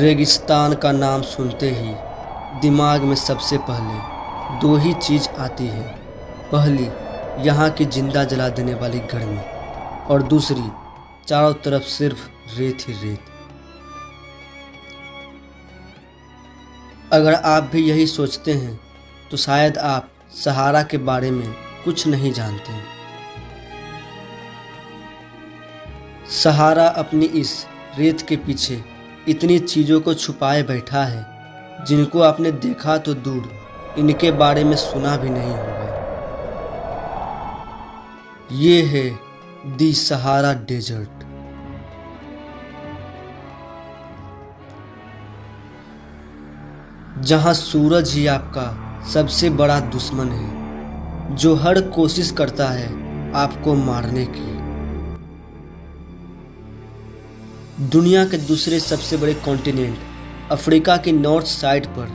रेगिस्तान का नाम सुनते ही दिमाग में सबसे पहले दो ही चीज़ आती है। पहली, यहाँ की जिंदा जला देने वाली गर्मी, और दूसरी, चारों तरफ सिर्फ रेत ही रेत। अगर आप भी यही सोचते हैं तो शायद आप सहारा के बारे में कुछ नहीं जानते। सहारा अपनी इस रेत के पीछे इतनी चीज़ों को छुपाए बैठा है जिनको आपने देखा तो दूर, इनके बारे में सुना भी नहीं होगा। ये है दी सहारा डेजर्ट। जहां सूरज ही आपका सबसे बड़ा दुश्मन है, जो हर कोशिश करता है आपको मारने की। दुनिया के दूसरे सबसे बड़े कॉन्टिनेंट अफ्रीका की नॉर्थ साइड पर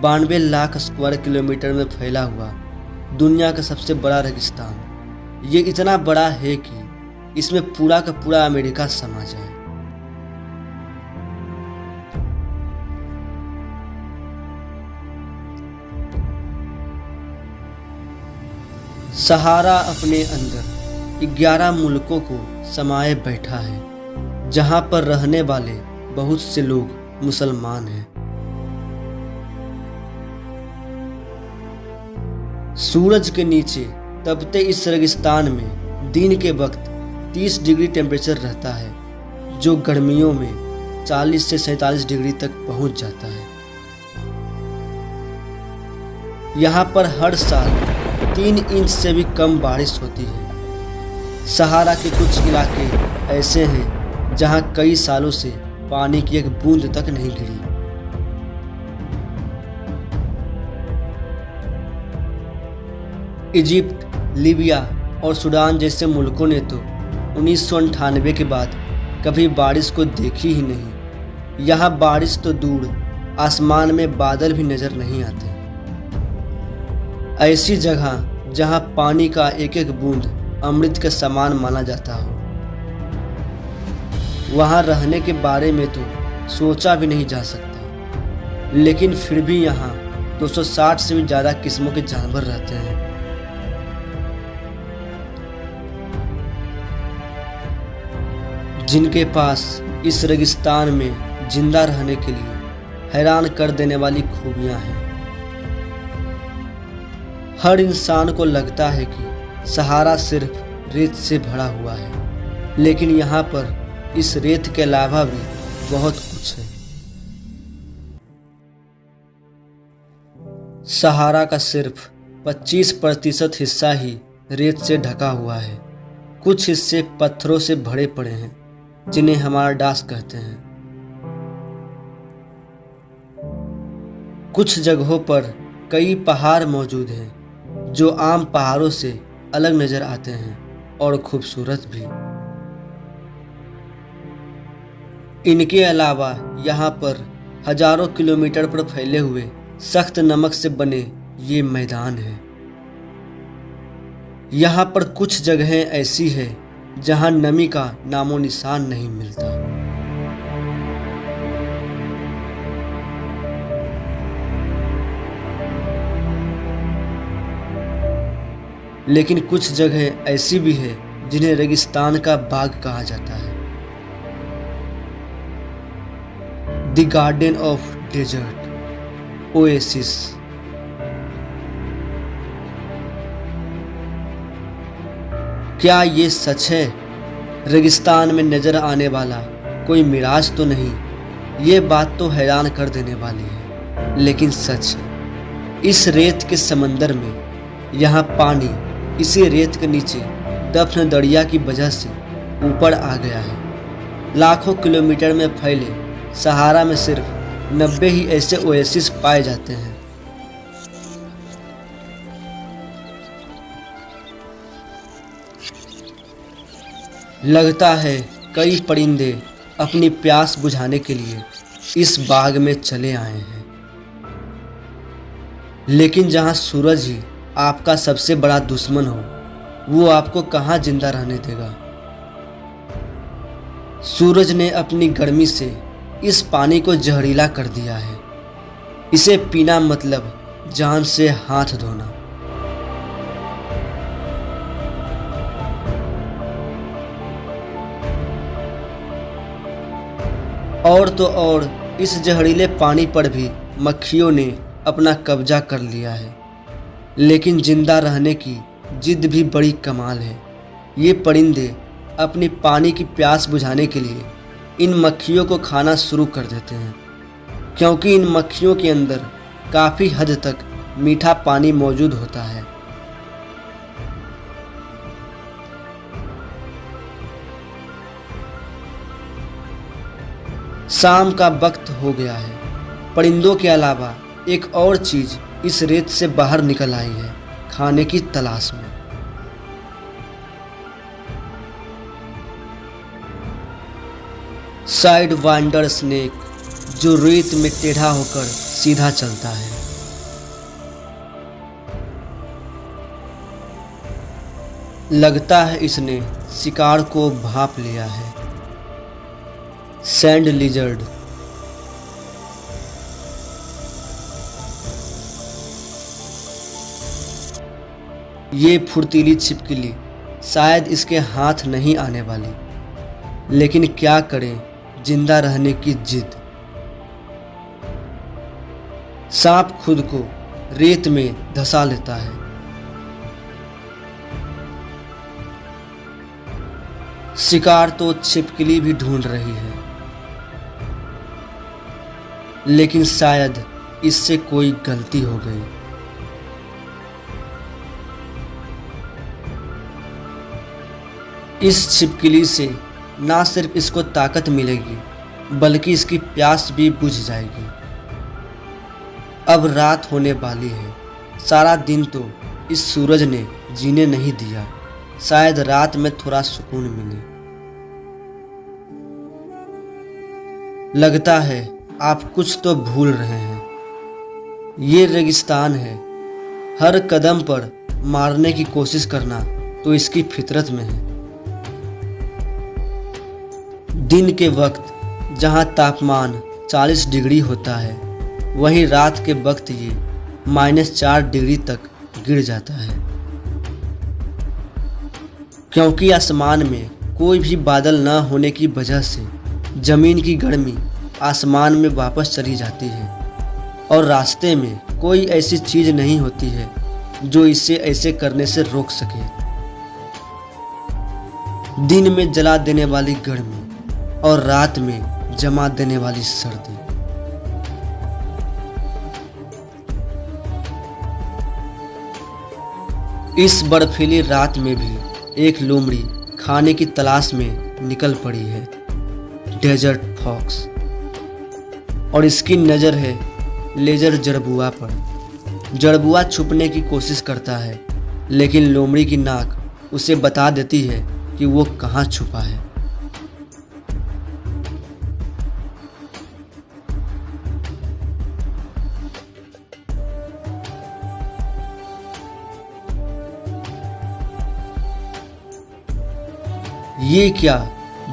92 लाख स्क्वायर किलोमीटर में फैला हुआ दुनिया का सबसे बड़ा रेगिस्तान, ये इतना बड़ा है कि इसमें पूरा का पूरा अमेरिका समा जाए। सहारा अपने अंदर 11 मुल्कों को समाये बैठा है, जहां पर रहने वाले बहुत से लोग मुसलमान हैं। सूरज के नीचे तपते इस रेगिस्तान में दिन के वक्त 30 डिग्री टेम्परेचर रहता है, जो गर्मियों में 40 से 47 डिग्री तक पहुंच जाता है। यहाँ पर हर साल 3 इंच से भी कम बारिश होती है। सहारा के कुछ इलाके ऐसे हैं जहां कई सालों से पानी की एक बूंद तक नहीं गिरी। इजिप्ट, लीबिया और सूडान जैसे मुल्कों ने तो 1998 के बाद कभी बारिश को देखी ही नहीं। यहाँ बारिश तो दूर, आसमान में बादल भी नजर नहीं आते। ऐसी जगह जहाँ पानी का एक एक बूंद अमृत के समान माना जाता हो, वहाँ रहने के बारे में तो सोचा भी नहीं जा सकता। लेकिन फिर भी यहाँ 260 से भी ज़्यादा किस्मों के जानवर रहते हैं। जिनके पास इस रेगिस्तान में जिंदा रहने के लिए हैरान कर देने वाली खूबियाँ हैं। हर इंसान को लगता है कि सहारा सिर्फ रेत से भरा हुआ है, लेकिन यहाँ पर इस रेत के अलावा भी बहुत कुछ है। सहारा का सिर्फ 25% हिस्सा ही रेत से ढका हुआ है। कुछ हिस्से पत्थरों से भरे पड़े हैं, जिन्हें हमारा डास कहते हैं। कुछ जगहों पर कई पहाड़ मौजूद हैं जो आम पहाड़ों से अलग नजर आते हैं और खूबसूरत भी। इनके अलावा यहाँ पर हजारों किलोमीटर पर फैले हुए सख्त नमक से बने ये मैदान हैं। यहाँ पर कुछ जगहें ऐसी हैं जहाँ नमी का नामो निशान नहीं मिलता। लेकिन कुछ जगह ऐसी भी है जिन्हें रेगिस्तान का बाग कहा जाता है। The garden of desert, oasis. क्या ये सच है? रेगिस्तान में नजर आने वाला कोई मिराज तो नहीं? ये बात तो हैरान कर देने वाली है, लेकिन सच है। इस रेत के समंदर में यहाँ पानी इसी रेत के नीचे दफन दरिया की वजह से ऊपर आ गया है। लाखों किलोमीटर में फैले सहारा में सिर्फ 90 ही ऐसे ओएसिस पाए जाते हैं। लगता है कई परिंदे अपनी प्यास बुझाने के लिए इस बाग में चले आए हैं। लेकिन जहां सूरज ही आपका सबसे बड़ा दुश्मन हो, वो आपको कहां जिंदा रहने देगा। सूरज ने अपनी गर्मी से इस पानी को जहरीला कर दिया है। इसे पीना मतलब जान से हाथ धोना। और तो और इस जहरीले पानी पर भी मक्खियों ने अपना कब्जा कर लिया है। लेकिन जिंदा रहने की जिद भी बड़ी कमाल है। ये परिंदे अपनी पानी की प्यास बुझाने के लिए इन मक्खियों को खाना शुरू कर देते हैं, क्योंकि इन मक्खियों के अंदर काफ़ी हद तक मीठा पानी मौजूद होता है। शाम का वक्त हो गया है। परिंदों के अलावा एक और चीज़ इस रेत से बाहर निकल आई है, खाने की तलाश में। साइड वांडर स्नेक, जो रेत में टेढ़ा होकर सीधा चलता है। लगता है इसने शिकार को भांप लिया है। सैंड लिजर्ड, ये फुर्तीली छिपकली शायद इसके हाथ नहीं आने वाली, लेकिन क्या करें, जिंदा रहने की जिद। सांप खुद को रेत में धंसा लेता है। शिकार तो छिपकली भी ढूंढ रही है, लेकिन शायद इससे कोई गलती हो गई। इस छिपकली से ना सिर्फ इसको ताकत मिलेगी, बल्कि इसकी प्यास भी बुझ जाएगी। अब रात होने वाली है। सारा दिन तो इस सूरज ने जीने नहीं दिया। शायद रात में थोड़ा सुकून मिले। लगता है आप कुछ तो भूल रहे हैं। ये रेगिस्तान है। हर कदम पर मारने की कोशिश करना तो इसकी फितरत में है। दिन के वक्त जहां तापमान 40 डिग्री होता है, वहीं रात के वक्त ये -4 डिग्री तक गिर जाता है, क्योंकि आसमान में कोई भी बादल न होने की वजह से जमीन की गर्मी आसमान में वापस चली जाती है और रास्ते में कोई ऐसी चीज नहीं होती है जो इसे ऐसे करने से रोक सके। दिन में जला देने वाली गर्मी और रात में जमा देने वाली सर्दी। इस बर्फीली रात में भी एक लोमड़ी खाने की तलाश में निकल पड़ी है, डेजर्ट फॉक्स, और इसकी नज़र है लेजर जड़बुआ पर। जड़बुआ छुपने की कोशिश करता है, लेकिन लोमड़ी की नाक उसे बता देती है कि वो कहाँ छुपा है। ये क्या,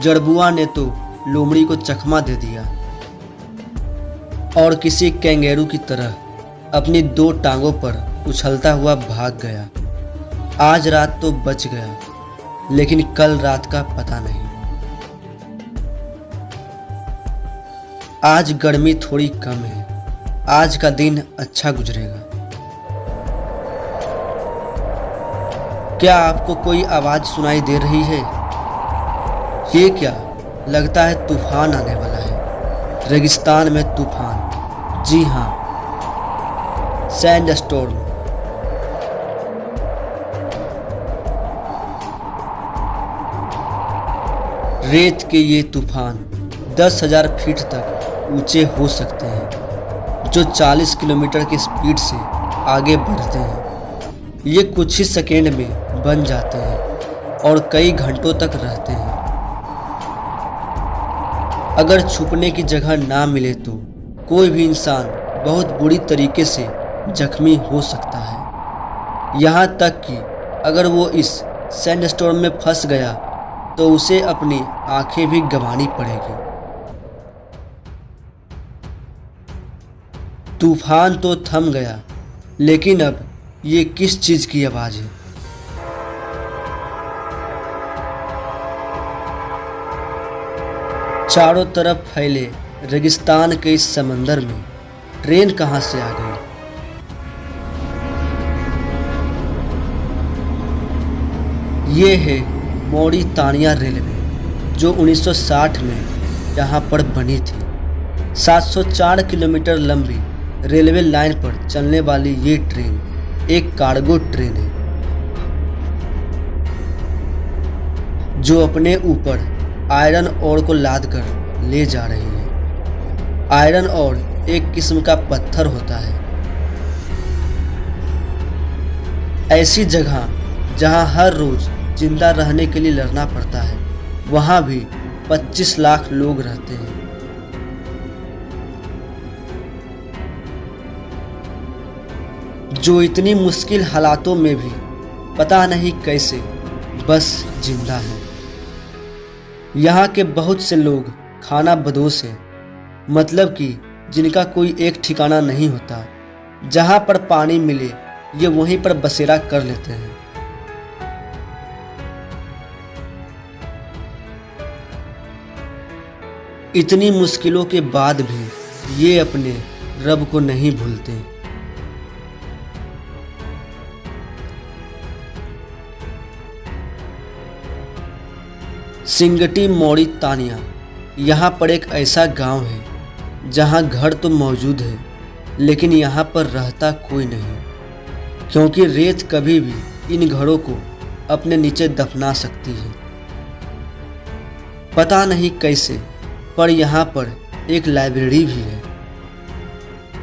जड़बुआ ने तो लोमड़ी को चकमा दे दिया और किसी कैंगेरू की तरह अपनी 2 टांगों पर उछलता हुआ भाग गया। आज रात तो बच गया, लेकिन कल रात का पता नहीं। आज गर्मी थोड़ी कम है। आज का दिन अच्छा गुजरेगा। क्या आपको कोई आवाज सुनाई दे रही है? ये क्या, लगता है तूफान आने वाला है। रेगिस्तान में तूफान, जी हाँ, सैंड स्टॉर्म। रेत के ये तूफान 10,000 फीट तक ऊंचे हो सकते हैं, जो 40 किलोमीटर की स्पीड से आगे बढ़ते हैं। ये कुछ ही सेकेंड में बन जाते हैं और कई घंटों तक रहते हैं। अगर छुपने की जगह ना मिले तो कोई भी इंसान बहुत बुरी तरीके से जख्मी हो सकता है। यहाँ तक कि अगर वो इस सैंडस्टॉर्म में फंस गया तो उसे अपनी आंखें भी गंवानी पड़ेगी। तूफान तो थम गया, लेकिन अब ये किस चीज़ की आवाज़ है? चारों तरफ फैले रेगिस्तान के इस समंदर में ट्रेन कहाँ से आ गई? ये है मौरितानिया रेलवे, जो 1960 में यहाँ पर बनी थी। 704 किलोमीटर लंबी रेलवे लाइन पर चलने वाली ये ट्रेन एक कार्गो ट्रेन है, जो अपने ऊपर आयरन ओर को लाद कर ले जा रही है। आयरन ओर एक किस्म का पत्थर होता है। ऐसी जगह जहां हर रोज जिंदा रहने के लिए लड़ना पड़ता है, वहां भी 25 लाख लोग रहते हैं। जो इतनी मुश्किल हालातों में भी पता नहीं कैसे बस जिंदा है। यहाँ के बहुत से लोग खाना बदोश हैं, मतलब कि जिनका कोई एक ठिकाना नहीं होता। जहाँ पर पानी मिले ये वहीं पर बसेरा कर लेते हैं। इतनी मुश्किलों के बाद भी ये अपने रब को नहीं भूलते। सिंगटी मौरितानिया यहाँ पर एक ऐसा गांव है जहाँ घर तो मौजूद है, लेकिन यहाँ पर रहता कोई नहीं, क्योंकि रेत कभी भी इन घरों को अपने नीचे दफना सकती है। पता नहीं कैसे, पर यहाँ पर एक लाइब्रेरी भी है,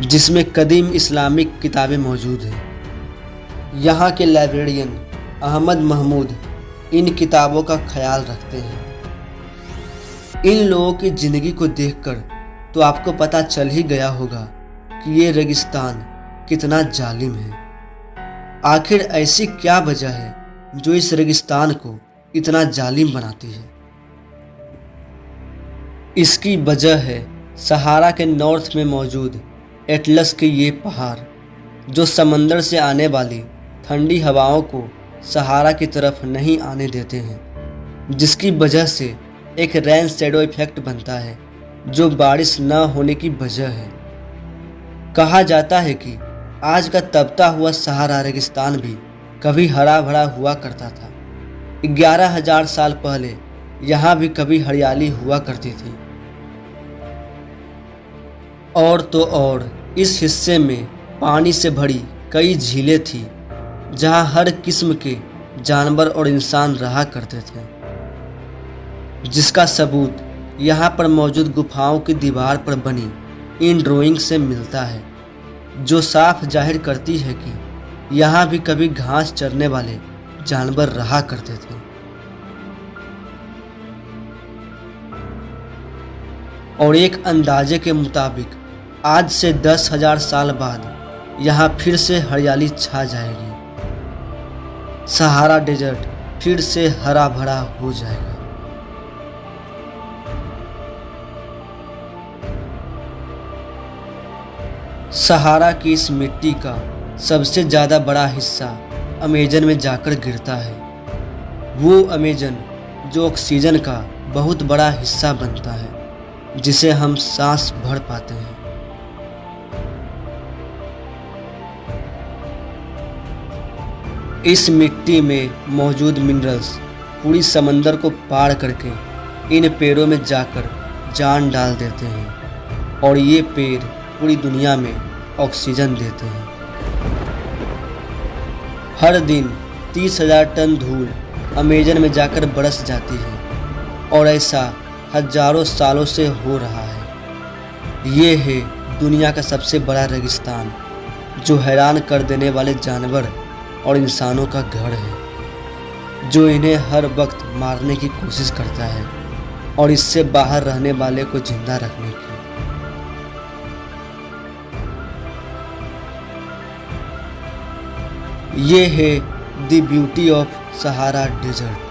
जिसमें कदीम इस्लामिक किताबें मौजूद हैं। यहाँ के लाइब्रेरियन अहमद महमूद इन किताबों का ख्याल रखते हैं। इन लोगों की ज़िंदगी को देखकर तो आपको पता चल ही गया होगा कि ये रेगिस्तान कितना जालिम है। आखिर ऐसी क्या वजह है जो इस रेगिस्तान को इतना जालिम बनाती है? इसकी वजह है सहारा के नॉर्थ में मौजूद एटलस के ये पहाड़, जो समंदर से आने वाली ठंडी हवाओं को सहारा की तरफ नहीं आने देते हैं, जिसकी वजह से एक रेन शैडो इफेक्ट बनता है, जो बारिश न होने की वजह है। कहा जाता है कि आज का तपता हुआ सहारा रेगिस्तान भी कभी हरा भरा हुआ करता था। 11,000 साल पहले यहाँ भी कभी हरियाली हुआ करती थी। और तो और इस हिस्से में पानी से भरी कई झीलें थी, जहाँ हर किस्म के जानवर और इंसान रहा करते थे, जिसका सबूत यहाँ पर मौजूद गुफाओं की दीवार पर बनी इन ड्राइंग से मिलता है, जो साफ जाहिर करती है कि यहाँ भी कभी घास चरने वाले जानवर रहा करते थे। और एक अंदाजे के मुताबिक आज से 10,000 साल बाद यहाँ फिर से हरियाली छा जाएगी। सहारा डेजर्ट फिर से हरा भरा हो जाएगा। सहारा की इस मिट्टी का सबसे ज़्यादा बड़ा हिस्सा अमेजन में जाकर गिरता है। वो अमेजन जो ऑक्सीजन का बहुत बड़ा हिस्सा बनता है, जिसे हम सांस भर पाते हैं। इस मिट्टी में मौजूद मिनरल्स पूरी समंदर को पार करके इन पेड़ों में जाकर जान डाल देते हैं, और ये पेड़ पूरी दुनिया में ऑक्सीजन देते हैं। हर दिन 30,000 टन धूल अमेजन में जाकर बरस जाती है, और ऐसा हजारों सालों से हो रहा है। ये है दुनिया का सबसे बड़ा रेगिस्तान, जो हैरान कर देने वाले जानवर और इंसानों का घर है, जो इन्हें हर वक्त मारने की कोशिश करता है और इससे बाहर रहने वाले को जिंदा रखने की। ये है the beauty of Sahara desert.